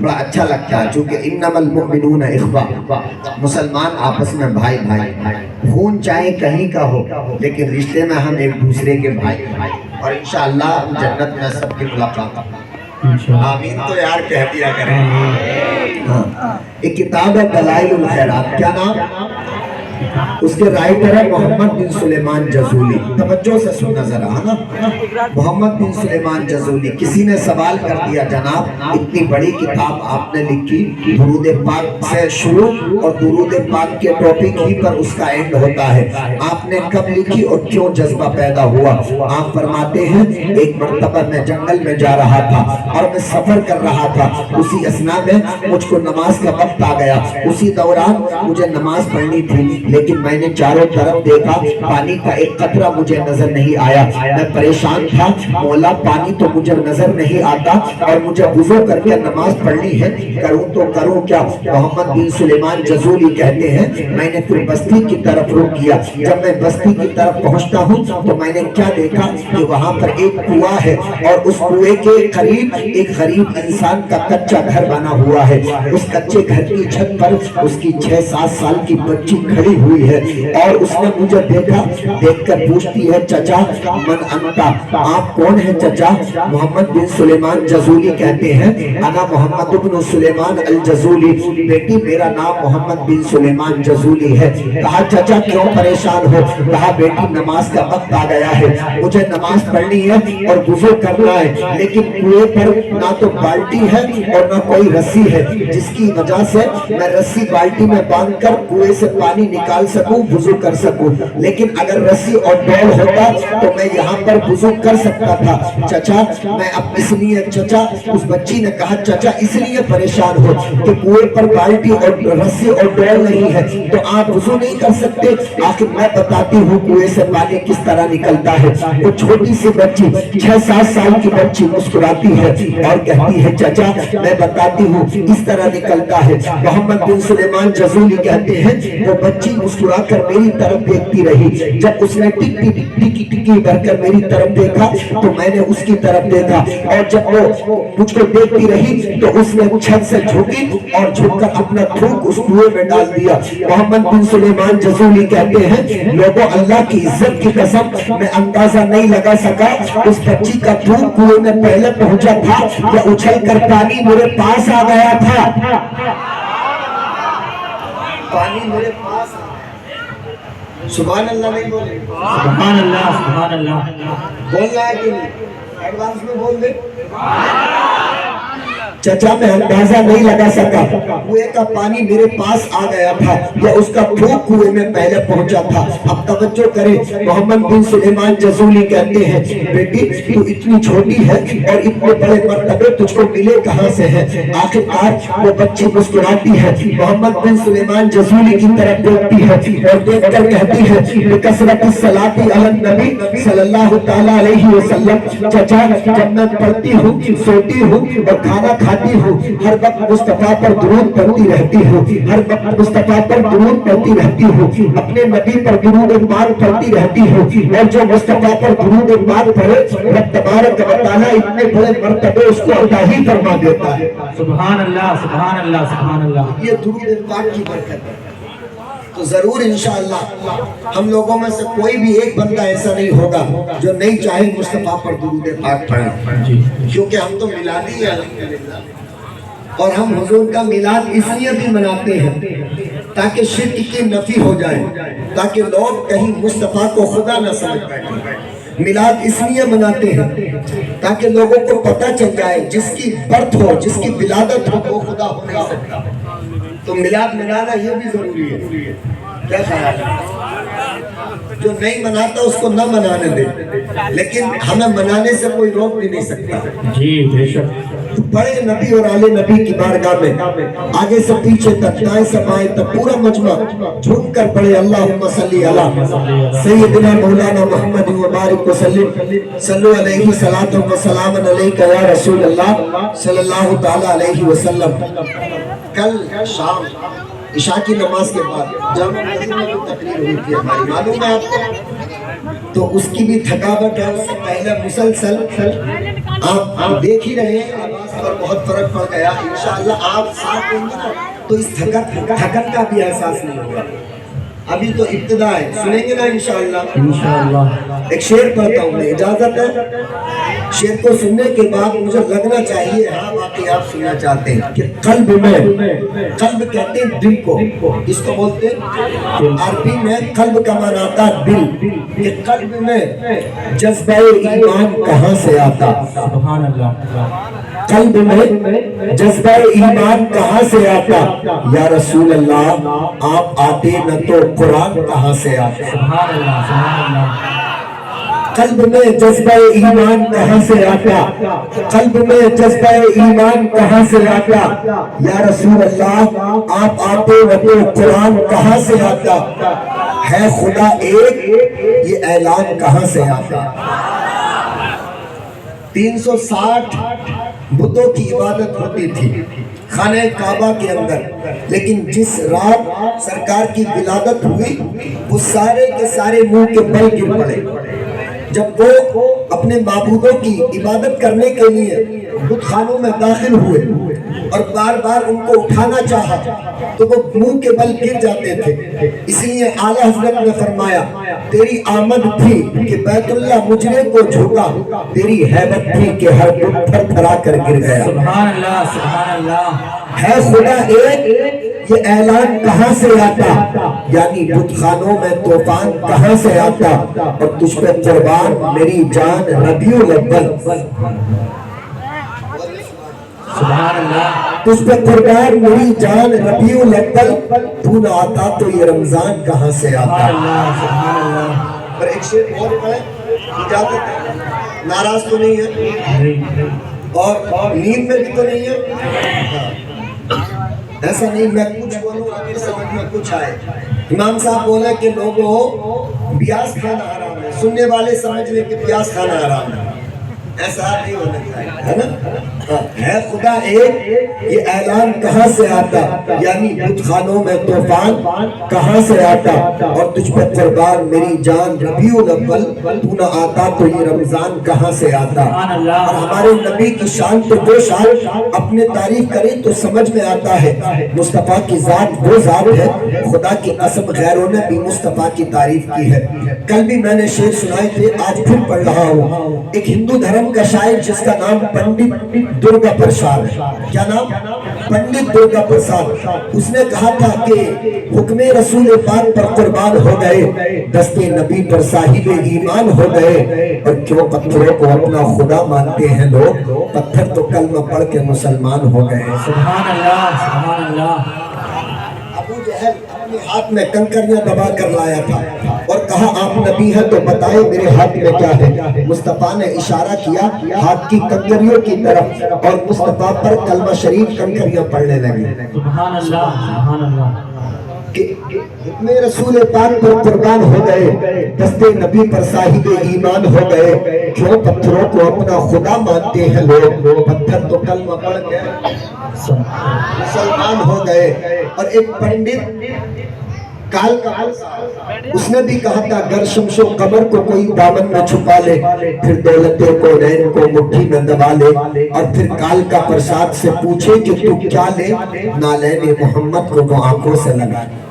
بڑا اچھا لگتا ہے، چونکہ انما المؤمنون اخوہ، مسلمان آپس میں بھائی بھائی، خون چاہے کہیں کا ہو لیکن رشتے میں ہم ایک دوسرے کے بھائی، اور انشاءاللہ جنت میں سب کی ملاقات۔ آمین تو یار کہہ دیا کریں۔ ایک کتاب ہے دلائل الخیرات، کیا نام؟ اس کے رائٹر ہے محمد بن سلیمان جزولی۔ توجہ سے سننا ذرا، ہے نا، محمد بن سلیمان جزولی۔ کسی نے سوال کر دیا جناب اتنی بڑی کتاب آپ نے لکھی، درود پاک سے شروع اور درود پاک کے ٹاپک ہی پر اس کا اینڈ ہوتا ہے، آپ نے کب لکھی اور کیوں جذبہ پیدا ہوا؟ آپ فرماتے ہیں ایک مرتبہ میں جنگل میں جا رہا تھا اور میں سفر کر رہا تھا، اسی اثناء میں مجھ کو نماز کا وقت آ گیا، اسی دوران مجھے نماز پڑھنی تھی لیکن میں نے چاروں طرف دیکھا پانی کا ایک قطرہ مجھے نظر نہیں آیا، میں پریشان تھا، مولا پانی تو مجھے نظر نہیں آتا اور مجھے وضو کر کے نماز پڑھنی ہے، کروں تو کروں کیا؟ محمد بن سلیمان جزولی کہتے ہیں میں نے پھر بستی کی طرف رخ کیا، جب میں بستی کی طرف پہنچتا ہوں تو میں نے کیا دیکھا کہ وہاں پر ایک کنواں ہے اور اس کنویں کے قریب ایک غریب انسان کا کچا گھر بنا ہوا ہے، اس کچے گھر کی چھت پر اس کی 6-7 سال کی بچی کھڑی ہوئی ہے اور اس نے مجھے دیکھا، دیکھ کر پوچھتی ہے چچا من انتا، آپ کون ہیں چچا؟ محمد بن سلیمان جزولی کہتے ہیں انا محمد بن سلیمان الجزولی، بیٹی میرا نام محمد بن سلیمان جزولی ہے۔ کہا چچا کیوں پریشان ہو؟ کہا بیٹی نماز کا وقت آ گیا ہے، مجھے نماز پڑھنی ہے اور وضو کرنا ہے، لیکن کنویں پر نہ تو بالٹی ہے اور نہ کوئی رسی ہے، جس کی وجہ سے میں رسی بالٹی میں باندھ کر کنویں سے پانی نکال سکوں، وضو کر سکوں، لیکن اگر رسی اور ڈول ہوتا تو میں یہاں پر وضو کر سکتا تھا۔ چچا میں اب اس لیے، چچا اس بچی نے کہا چچا اس لیے پریشان ہو کہ کنویں پر بالٹی اور رسی اور ڈول نہیں ہے تو آپ وضو نہیں کر سکتے؟ آخر میں بتاتی ہوں کنویں سے پانی کس طرح نکلتا ہے۔ وہ چھوٹی سی بچی 6-7 سال کی بچی مسکراتی ہے اور کہتی ہے چچا میں بتاتی ہوں اس طرح نکلتا ہے۔ محمد بن سلیمان جزولی کہتے ہیں وہ بچی مسکرا کر میری طرف دیکھتی رہی، جب اس نے ٹکی ٹکی ٹکی کر کر میری طرف دیکھا تو میں نے اس کی طرف دیکھا اور جب وہ مجھ کو دیکھتی رہی تو اس نے چھت سے جھکی اور جھک کر اپنا تھوک اس کنویں میں ڈال دیا۔ محمد بن سلیمان جزولی کہتے ہیں لوگوں اللہ کی عزت کی قسم میں اندازہ نہیں لگا سکا اس بچی کا تھوک کنویں میں پہلے پہنچا تھا یا اچھل کر پانی میرے پاس آ گیا تھا، پانی میرے پاس۔ سبحان اللہ نہیں بولے؟ سبحان اللہ سبحان اللہ بولنا ہے کہ نہیں؟ ایڈوانس میں بول دے۔ چچا میں اندازہ نہیں لگا سکا کنویں کا پانی میرے پاس آ گیا تھا یا اس کا تھوک کنویں میں پہلے پہنچا تھا۔ اب توجہ کریں، محمد بن سلیمان جزولی کہتے ہیں بیٹی تو اتنی چھوٹی ہے اور اتنے بڑے مرتبے تجھ کو ملے کہاں سے ہیں؟ آخر کار وہ بچی مسکراتی ہے، محمد بن سلیمان جزولی کی طرف دیکھتی ہے اور دیکھ کر کہتی ہے بکثرت الصلاۃ علی النبی صلی اللہ تعالیٰ علیہ وسلم، چچا جب میں پڑھتی ہوں، سوتی ہوں اور کھانا کھاتی ہوں ہر وقت مصطفیٰ پر درود پڑھتی رہتی ہوں، ہر وقت مصطفیٰ پر درود پڑھتی رہتی ہوں، اپنے نبی پر درود پاک پڑھتی رہتی ہوں، اور جو مصطفیٰ پر درود پاک پڑھے رب تبارک و تعالیٰ اتنے بڑے مرتبے اس کو عطا ہی فرما دیتا ہے۔ سبحان اللہ سبحان اللہ سبحان اللہ، یہ درود پاک کی برکت ہے۔ تو ضرور انشاءاللہ ہم لوگوں میں سے کوئی بھی ایک بندہ ایسا نہیں ہوگا جو نہیں چاہے مصطفیٰ پر درود پاک پڑھے، کیونکہ ہم تو میلادی ہیں الحمدللہ، اور ہم حضور کا میلاد اس لیے بھی مناتے ہیں تاکہ شرک کی نفی ہو جائے، تاکہ لوگ کہیں مصطفیٰ کو خدا نہ سمجھ بیٹھیں۔ میلاد اس لیے مناتے ہیں تاکہ لوگوں کو پتہ چل جائے جس کی برت ہو، جس کی ولادت ہو وہ خدا ہو نہیں سکتا۔ تو میلاد منانا یہ بھی ضروری ہے، کیا خیال ہے؟ جو نہیں مناتا اس کو نہ منانے دے، لیکن ہمیں منانے سے کوئی روک بھی نہیں سکتا۔ جی بے شک، بڑے نبی اور آل نبی کی بارگاہ میں آگے سے پیچھے تک، دائیں سے بائیں تک پورا مجمع جھوم کر پڑھے اللہم صلی علی سیدنا مولانا محمد و بارک وسلم، صلو علیہ صلاۃ و سلام علیک یا رسول اللہ صلی اللہ تعالیٰ علیہ وسلم۔ کل شام عشاء کی نماز کے بعد جامع مسجد میں بھی تقریر ہوئی تھی ہماری، معلوم ہے آپ کو، تو اس کی بھی تھکاوٹ ہے، اس سے پہلے مسلسل آپ دیکھ ہی رہے ہیں پر بہت فرق پڑ گیا. انشاءاللہ آپ ساتھ دیں گے نا تو اس تھکن کا بھی احساس نہیں ہوگا. ابھی تو ابتدا ہے, سنیں گے نا انشاءاللہ. انشاءاللہ. ایک شعر پڑھتا ہوں میں, اجازت ہے؟ شعر کو سننے کے بعد مجھے لگنا چاہیے ہاں واقعی آپ سننا چاہتے ہیں کہ قلب میں, قلب کہتے ہیں دل کو, اس کو بولتے ہیں عربی میں قلب کا معنی آتا دل. کہ قلب میں جذبہ ایمان کہاں سے آتا, سبحان اللہ. قلب میں جذبہ ایمان کہاں سے آتا, یا رسول اللہ آپ آتے نہ تو قرآن کہاں سے آتا. سبحان اللہ. سبحان اللہ. قلب میں جذبہ ایمان کہاں سے آتا, قلب میں جذبہ ایمان کہاں سے آتا, یا رسول اللہ آپ آتے نہ تو قرآن کہاں سے آتا. ہے خدا ایک یہ اعلان کہاں سے آتا. 360 بتوں کی عبادت ہوتی تھی خانہ کعبہ کے اندر, لیکن جس رات سرکار کی ولادت ہوئی وہ سارے کے سارے منہ کے بل گر پڑے. جب وہ اپنے معبودوں کی عبادت کرنے کے لیے بت خانوں میں داخل ہوئے اور بار بار ان کو اٹھانا چاہا تو وہ منہ کے بل گر جاتے تھے. اس لیے اعلیٰ حضرت نے فرمایا تیری آمد تھی کہ بیت اللہ مجرے کو جھکا, تیری ہیبت تھی کہ ہر بت تھر تھرا کر گر گیا. سبحان اللہ. سبحان اللہ. ہے خدا ایک یہ اعلان کہاں سے آتا, یعنی بت خانوں میں طوفان کہاں سے آتا, اور تجھ پہ قربان میری جان ربیع الاول. سبحان اللہ. تجھ پہ قربان میری جان ربیع الاول, تو نہ آتا تو یہ رمضان کہاں سے آتا. سبحان اللہ. سبحان اللہ. پر ایک شعر اور پڑھیں, اجازت ہے, ناراض تو نہیں ہے اور نیند میں بھی تو نہیں ہے. ایسا نہیں میں کچھ بولوں آپ کے سمجھ میں کچھ آئے. امام صاحب بولے کہ لوگوں پیاز کھانا حرام ہے, سننے والے سمجھ لیں کہ پیاز کھانا حرام ہے. ایسا نہیں ہونا چاہیے, ہے نا. ہے خدا ایک یہ اعلان کہاں سے آتا, یعنی بت خانوں میں طوفان کہاں سے آتا, اور تجھ پہ قربان میری جان ربیع الاول, تو نہ آتا تو یہ رمضان کہاں سے آتا. اور ہمارے نبی کی شان تو دو شان, اپنے تعریف کریں تو سمجھ میں آتا ہے مصطفیٰ کی ذات وہ ذات ہے, خدا کی قسم غیروں نے بھی مصطفیٰ کی تعریف کی ہے. کل بھی میں نے شعر سنائے تھے, آج پھر پڑھ رہا ہوں. ایک ہندو دھرم کا شاعر جس کا نام پنڈت درگا پرساد ہے, کیا نام, پنڈت درگا پرساد, اس نے کہا تھا کہ حکم رسول پاک پر قربان ہو گئے, دستے نبی پر صاحب ایمان ہو گئے, اور کیوں پتھروں کو اپنا خدا مانتے ہیں لوگ, پتھر تو کلمہ پڑھ کے مسلمان ہو گئے. سبحان اللہ. سبحان اللہ. ابو جہل اپنے ہاتھ میں کنکریاں دبا کر لایا تھا اور کہا آپ نبی ہیں تو بتائیں میرے ہاتھ میں کیا ہے. مصطفیٰ نے اشارہ کیا ہاتھ کی کنکریوں کی طرف, اور مصطفیٰ پر کلمہ شریف کنکریاں پڑھنے لگی. سبحان اللہ. سبحان اللہ. کہ حکم رسول پاک پر قربان ہو گئے, دستے نبی پر صاحب ایمان ہو گئے, کیوں پتھروں کو اپنا خدا مانتے ہیں لوگ, پتھر تو کلمہ پڑھ کے مسلمان ہو گئے. اور ایک پنڈت کال کا اس نے بھی کہا تھا گر شمس و قمر کو کوئی دامن میں چھپا لے, پھر دولت کونین کو مٹھی میں دبا لے, اور پھر کال کا پرساد سے پوچھے کہ تو کیا لے, نالین محمد کو وہ آنکھوں سے لگا لے.